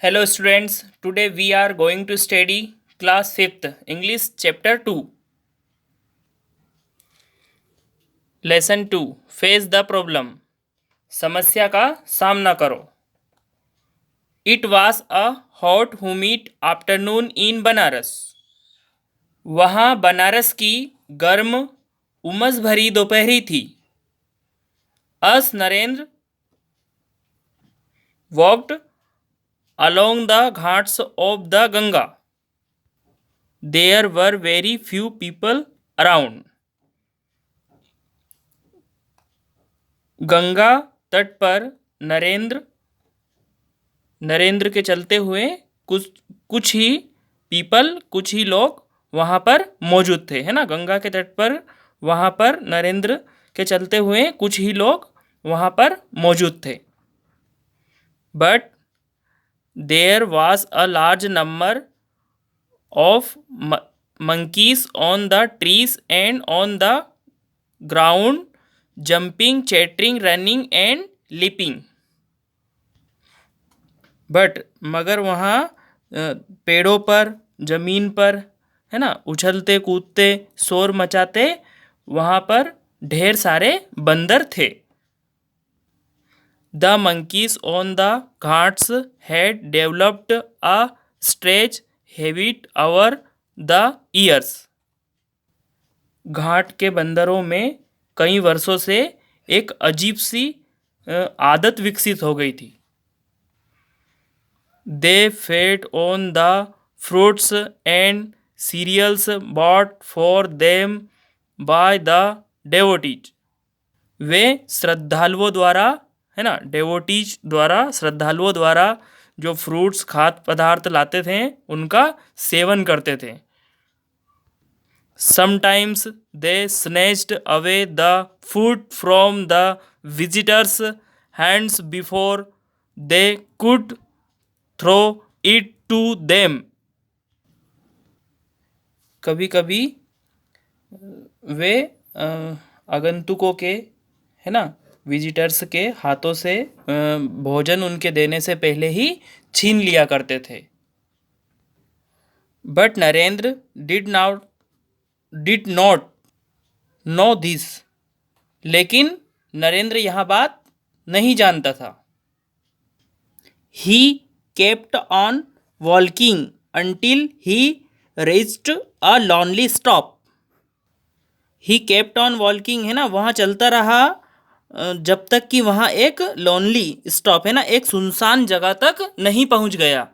Hello students, today we are going to study class 5th English chapter 2. Lesson 2 Face the problem. समस्या का सामना करो. It was a hot humid afternoon in Banaras. वहाँ बनारस की गर्म उमस भरी दोपहरी थी. As Narendra walked along the ghats of the Ganga. There were very few people around. Ganga तट पर नरेंद्र के चलते हुए कुछ ही लोग वहाँ पर मौजूद थे, है ना. गंगा के तट पर वहाँ पर नरेंद्र के चलते हुए कुछ ही लोग वहाँ पर मौजूद थे. But there was a large number of monkeys on the trees and on the ground, jumping, chattering, running and leaping. But मगर वहाँ पेड़ों पर, जमीन पर, है ना, उछलते कूदते शोर मचाते वहाँ पर ढेर सारे बंदर थे. The monkeys on the ghats had developed a strange habit over the years. घाट के बंदरों में कई वर्षों से एक अजीब सी आदत विकसित हो गई थी. They fed on the fruits and cereals bought for them by the devotees. वे श्रद्धालुओं द्वारा, है ना, डेवोटीज द्वारा, श्रद्धालुओं द्वारा जो फ्रूट्स खाद्य पदार्थ लाते थे उनका सेवन करते थे. Sometimes they snatched away the food from the visitors' hands before they could throw it to them. कभी कभी वे आगंतुकों के, है ना, विजिटर्स के हाथों से भोजन उनके देने से पहले ही छीन लिया करते थे. But Narendra did not know this. लेकिन नरेंद्र यह बात नहीं जानता था. He kept on walking until he reached a lonely stop. He kept on walking, है ना, वहाँ चलता रहा जब तक कि वहाँ एक लोनली स्टॉप, है ना, एक सुनसान जगह तक नहीं पहुँच गया.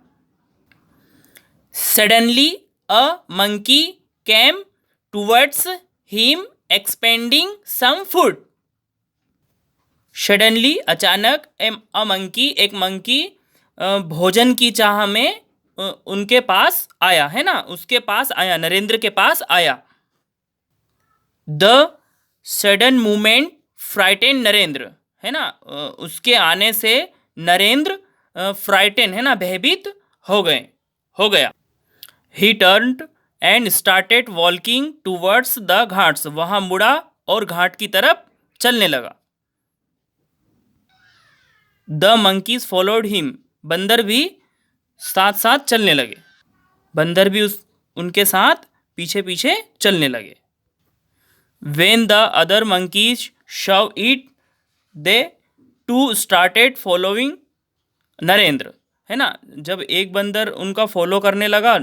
Suddenly a monkey came towards him expending some food. Suddenly अचानक अ मंकी, एक मंकी भोजन की चाह में उनके पास आया, है ना, उसके पास आया, नरेंद्र के पास आया. The sudden movement frighten Narendra, है ना, उसके आने से नरेंद्र फ्राइटेन, है ना, भयभीत हो गया. ही turned and started walking towards the Ghats. वहाँ मुड़ा और घाट की तरफ चलने लगा. The monkeys followed him. बंदर भी साथ साथ चलने लगे. बंदर भी उनके साथ पीछे पीछे चलने लगे. When the other monkeys saw it, they too started following Narendra, है ना. जब एक बंदर उनका फॉलो करने लगा,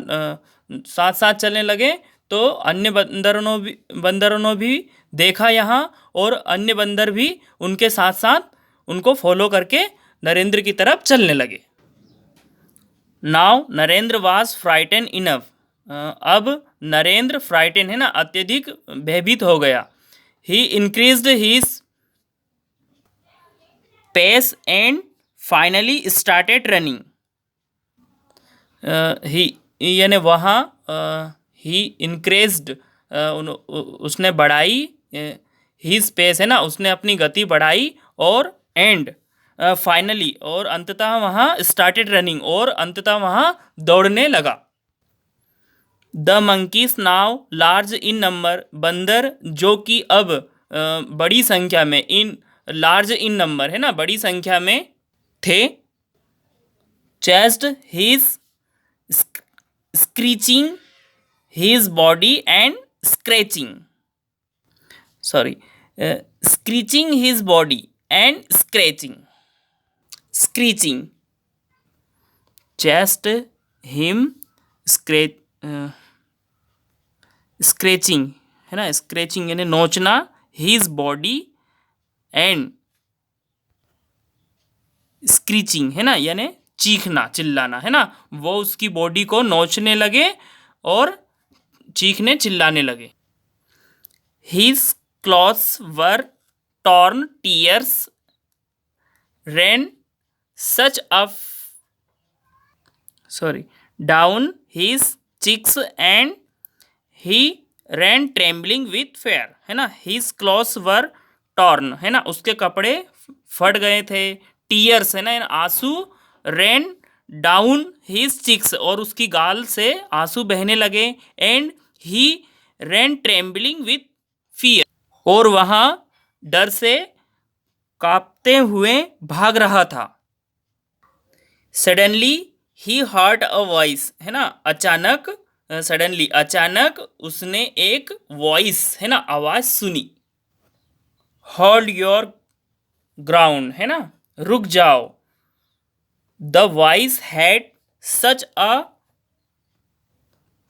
साथ साथ चलने लगे, तो अन्य बंदरों ने भी देखा यहाँ, और अन्य बंदर भी उनके साथ साथ उनको फॉलो करके नरेंद्र की तरफ चलने लगे. Now Narendra was frighten enough. अब नरेंद्र फ्राइटन, है ना, अत्यधिक भयभीत हो गया. He increased his pace and finally started running. He यानी वहाँ ही इंक्रीज्ड, उसने बढ़ाई, हिज पेस, है ना, उसने अपनी गति बढ़ाई, और एंड फाइनली, और अंततः वहाँ स्टार्टेड रनिंग, और अंततः वहाँ दौड़ने लगा. The monkeys now large in number. बंदर जो कि अब बड़ी संख्या में, लार्ज इन नंबर, है ना, बड़ी संख्या में थे. chest his screeching his body and scratching, sorry, screeching his body and screeching, chest him scratch, scratching है ना, स्क्रेचिंग यानी नोचना, हिज बॉडी एंड स्क्रीचिंग है ना, यानी चीखना चिल्लाना है ना, वो उसकी बॉडी को नोचने लगे और चीखने चिल्लाने लगे. His clothes were torn, tears ran such a down his cheeks and he ran trembling with fear है ना. his clothes were torn है ना, उसके कपड़े फट गए थे. टीयर्स है ना, आंसू. ran down his cheeks और उसकी गाल से आंसू बहने लगे. And he ran trembling with fear और वहाँ डर से कांपते हुए भाग रहा था. Suddenly he heard a voice है ना, अचानक, सडनली अचानक उसने एक वॉइस है ना, आवाज सुनी. होल्ड योर ग्राउंड है ना, रुक जाओ. The voice had such a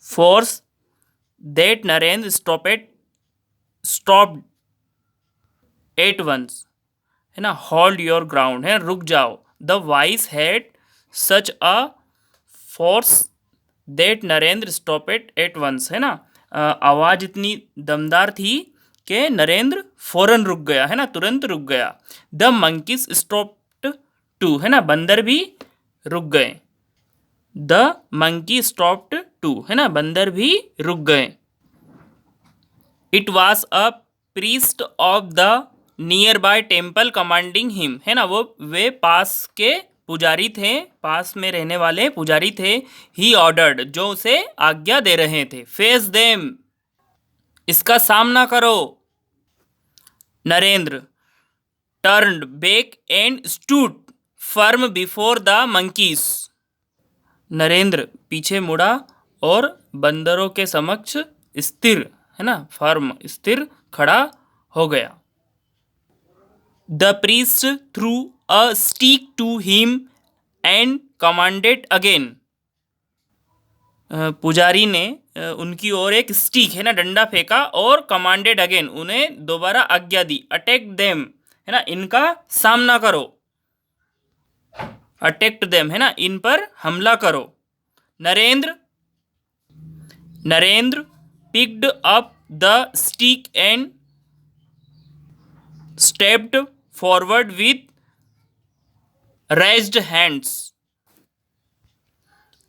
force that Narendra stopped at once है ना. होल्ड योर ग्राउंड है, रुक जाओ. The voice had such a force that Narendra stopped at once है ना, आवाज़ इतनी दमदार थी कि नरेंद्र फौरन रुक गया है ना, तुरंत रुक गया. द मंकीज स्टॉप्ड टू है ना, बंदर भी रुक गए. द मंकी स्टॉप्ड टू है ना, बंदर भी रुक गए. It was a priest of the near by temple commanding him है ना, वे पास के पुजारी थे, पास में रहने वाले पुजारी थे. ही ऑर्डर्ड, जो उसे आज्ञा दे रहे थे. फेस देम, इसका सामना करो. Narendra turned back and stood firm before the monkeys. Narendra पीछे मुड़ा और बंदरों के समक्ष स्थिर है ना, फर्म स्थिर खड़ा हो गया. The priest threw a stick to him and commanded again. पुजारी ने उनकी ओर एक स्टिक है ना, डंडा फेंका और कमांडेड अगेन, उन्हें दोबारा आज्ञा दी. अटैक देम है ना, इनका सामना करो. अटैक्ट देम है ना, इन पर हमला करो. Narendra picked up the stick and stepped forward with raised hands.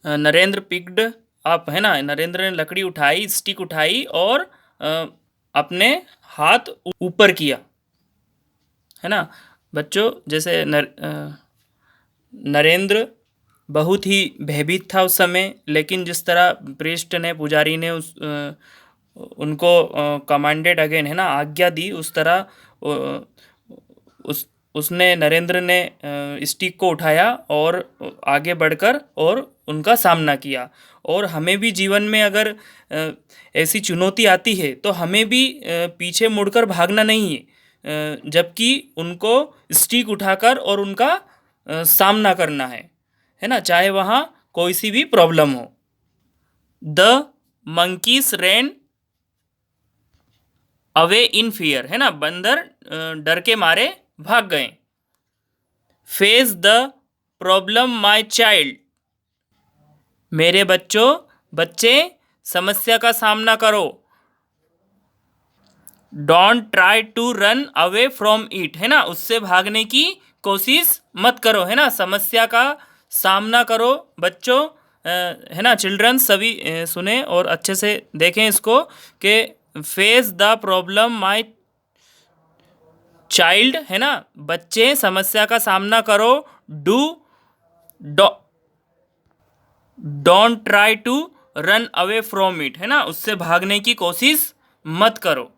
Narendra picked up है ना, नरेंद्र ने लकड़ी उठाई, स्टिक उठाई और अपने हाथ ऊपर किया है ना. बच्चों, जैसे नरेंद्र बहुत ही भयभीत था उस समय, लेकिन जिस तरह प्रीस्ट ने, पुजारी ने उनको कमांडेड अगेन है ना, आज्ञा दी, उस तरह उसने नरेंद्र ने स्टिक को उठाया और आगे बढ़कर और उनका सामना किया. और हमें भी जीवन में अगर ऐसी चुनौती आती है तो हमें भी पीछे मुड़कर भागना नहीं है, जबकि उनको स्टिक उठाकर और उनका सामना करना है ना, चाहे वहाँ कोई सी भी प्रॉब्लम हो. The monkeys ran away in fear है ना, बंदर डर के मारे भाग गए. Face the problem my child, मेरे बच्चे समस्या का सामना करो. Don't try to run away from it है ना, उससे भागने की कोशिश मत करो है ना, समस्या का सामना करो. बच्चों है ना, चिल्ड्रन सभी सुने और अच्छे से देखें इसको कि face the problem my child है ना, बच्चे समस्या का सामना करो. Don't try to run away from it है ना, उससे भागने की कोशिश मत करो.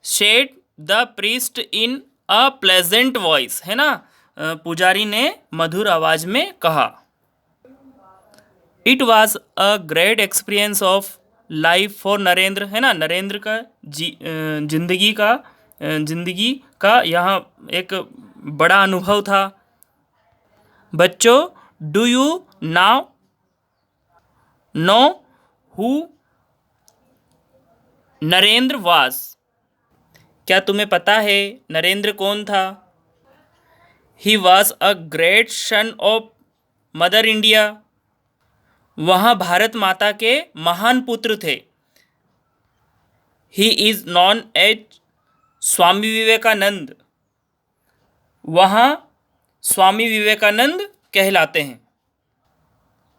Said the priest in a pleasant voice है ना, पुजारी ने मधुर आवाज में कहा. It was a great experience of life for Narendra, है ना, नरेंद्र का जिंदगी का यहाँ एक बड़ा अनुभव था। बच्चों, do you now know who Narendra was? क्या तुम्हें पता है नरेंद्र कौन था? He was a great son of mother India. वहाँ भारत माता के महान पुत्र थे। He is known as Swami Vivekananda. वहाँ स्वामी विवेकानंद कहलाते हैं।